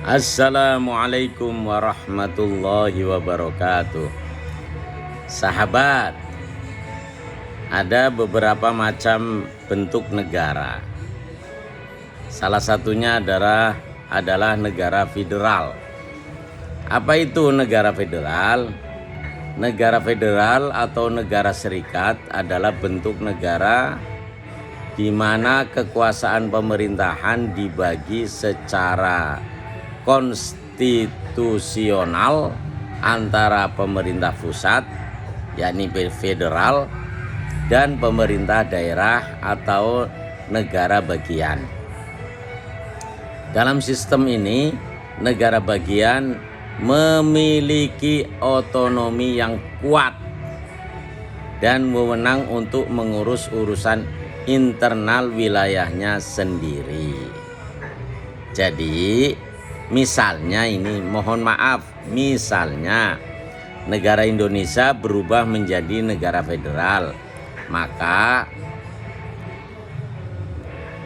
Assalamualaikum warahmatullahi wabarakatuh. Sahabat, ada beberapa macam bentuk negara. Salah satunya adalah negara federal. Apa itu negara federal? Negara federal atau negara serikat adalah bentuk negara di mana kekuasaan pemerintahan dibagi secara konstitusional antara pemerintah pusat, yakni federal, dan pemerintah daerah atau negara bagian. Dalam sistem ini, negara bagian memiliki otonomi yang kuat dan wewenang untuk mengurus urusan internal wilayahnya sendiri. Jadi, misalnya misalnya negara Indonesia berubah menjadi negara federal, maka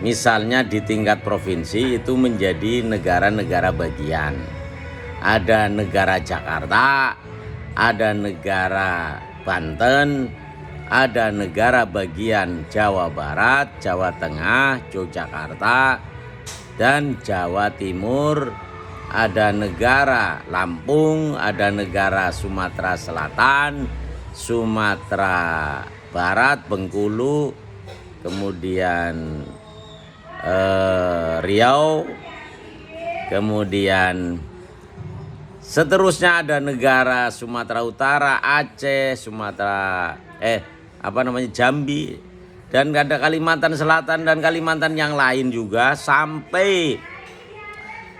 misalnya di tingkat provinsi itu menjadi negara-negara bagian. Ada negara Jakarta, ada negara Banten, ada negara bagian Jawa Barat, Jawa Tengah, Yogyakarta, dan Jawa Timur, ada negara Lampung, ada negara Sumatera Selatan, Sumatera Barat, Bengkulu, kemudian Riau, kemudian seterusnya ada negara Sumatera Utara, Aceh, Jambi, dan ada Kalimantan Selatan dan Kalimantan yang lain juga, sampai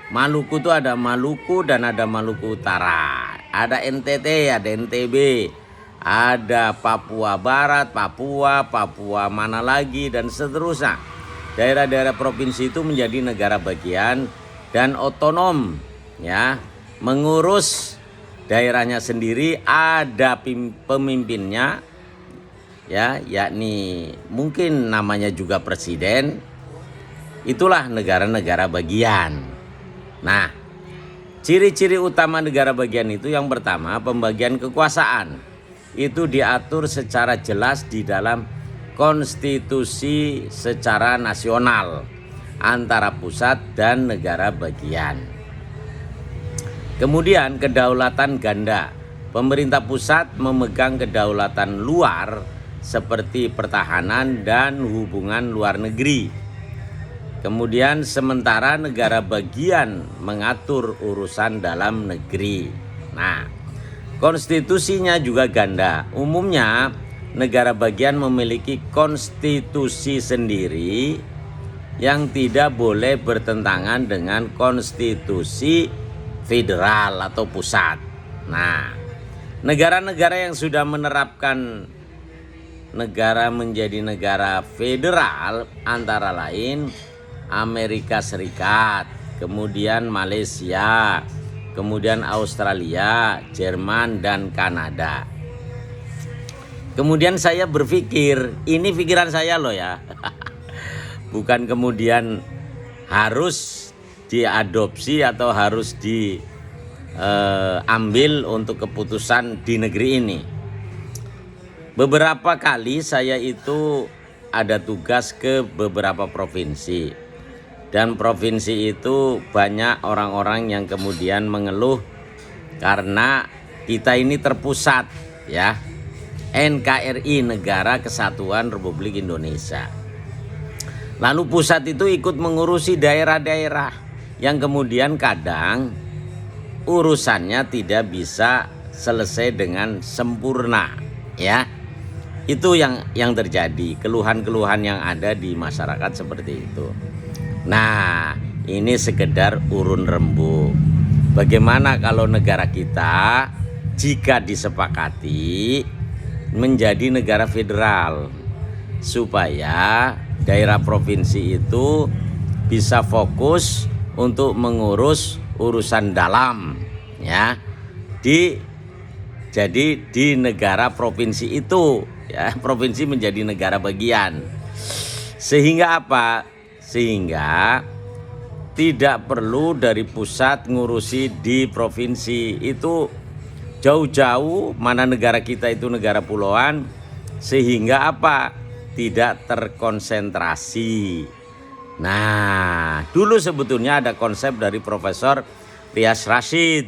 Maluku itu ada Maluku dan ada Maluku Utara, ada NTT, ada NTB, ada Papua Barat, Papua mana lagi, dan seterusnya. Daerah-daerah provinsi itu menjadi negara bagian dan otonom, ya, mengurus daerahnya sendiri, ada pemimpinnya, ya, yakni mungkin namanya juga presiden. Itulah negara-negara bagian. Nah, ciri-ciri utama negara bagian itu, yang pertama, pembagian kekuasaan. Itu diatur secara jelas di dalam konstitusi secara nasional antara pusat dan negara bagian. Kemudian kedaulatan ganda. Pemerintah pusat memegang kedaulatan luar seperti pertahanan dan hubungan luar negeri. Kemudian sementara negara bagian mengatur urusan dalam negeri. Nah, konstitusinya juga ganda. Umumnya negara bagian memiliki konstitusi sendiri yang tidak boleh bertentangan dengan konstitusi federal atau pusat. Nah, negara-negara yang sudah menerapkan negara menjadi negara federal antara lain Amerika Serikat, kemudian Malaysia, kemudian Australia, Jerman, dan Kanada. Kemudian saya berpikir, ini pikiran saya loh ya, bukan kemudian harus diadopsi atau harus diambil untuk keputusan di negeri ini. Beberapa kali saya itu ada tugas ke beberapa provinsi. Dan provinsi itu banyak orang-orang yang kemudian mengeluh karena kita ini terpusat, ya, NKRI, Negara Kesatuan Republik Indonesia. Lalu pusat itu ikut mengurusi daerah-daerah yang kemudian kadang urusannya tidak bisa selesai dengan sempurna, ya. Itu yang terjadi, keluhan-keluhan yang ada di masyarakat seperti itu. Nah, ini sekedar urun rembuk. Bagaimana kalau negara kita jika disepakati menjadi negara federal, supaya daerah provinsi itu bisa fokus untuk mengurus urusan dalam, ya, jadi di negara provinsi itu, ya, provinsi menjadi negara bagian. Sehingga apa? Sehingga tidak perlu dari pusat ngurusi di provinsi. Itu jauh-jauh, mana negara kita itu negara pulauan, sehingga apa? Tidak terkonsentrasi. Nah, dulu sebetulnya ada konsep dari Profesor Rias Rashid,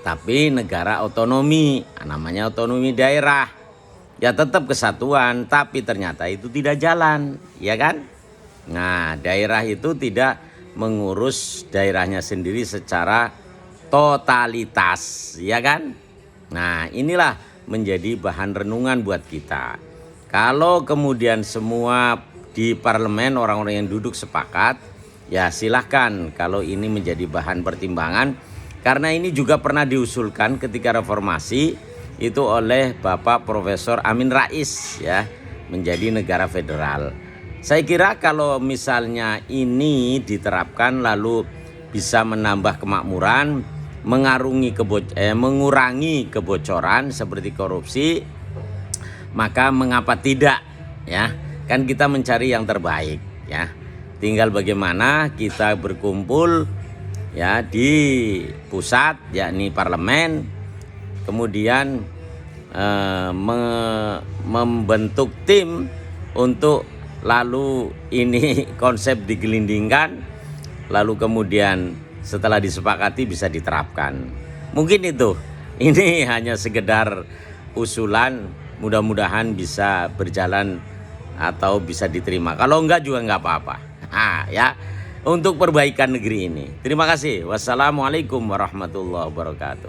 tapi negara otonomi, namanya otonomi daerah. Ya tetap kesatuan, tapi ternyata itu tidak jalan, ya kan? Nah, daerah itu tidak mengurus daerahnya sendiri secara totalitas, ya kan? Nah, inilah menjadi bahan renungan buat kita. Kalau kemudian semua di parlemen orang-orang yang duduk sepakat, ya silahkan kalau ini menjadi bahan pertimbangan. Karena ini juga pernah diusulkan ketika reformasi itu oleh Bapak Profesor Amin Rais, ya, menjadi negara federal. Saya kira kalau misalnya ini diterapkan lalu bisa menambah kemakmuran, mengurangi kebocoran seperti korupsi, maka mengapa tidak, ya? Kan kita mencari yang terbaik, ya. Tinggal bagaimana kita berkumpul, ya, di pusat, yakni parlemen, kemudian membentuk tim untuk lalu ini konsep digelindingkan, lalu kemudian setelah disepakati bisa diterapkan. Mungkin itu, ini hanya sekedar usulan, mudah-mudahan bisa berjalan atau bisa diterima. Kalau enggak juga enggak apa-apa. Ya, untuk perbaikan negeri ini. Terima kasih. Wassalamualaikum warahmatullahi wabarakatuh.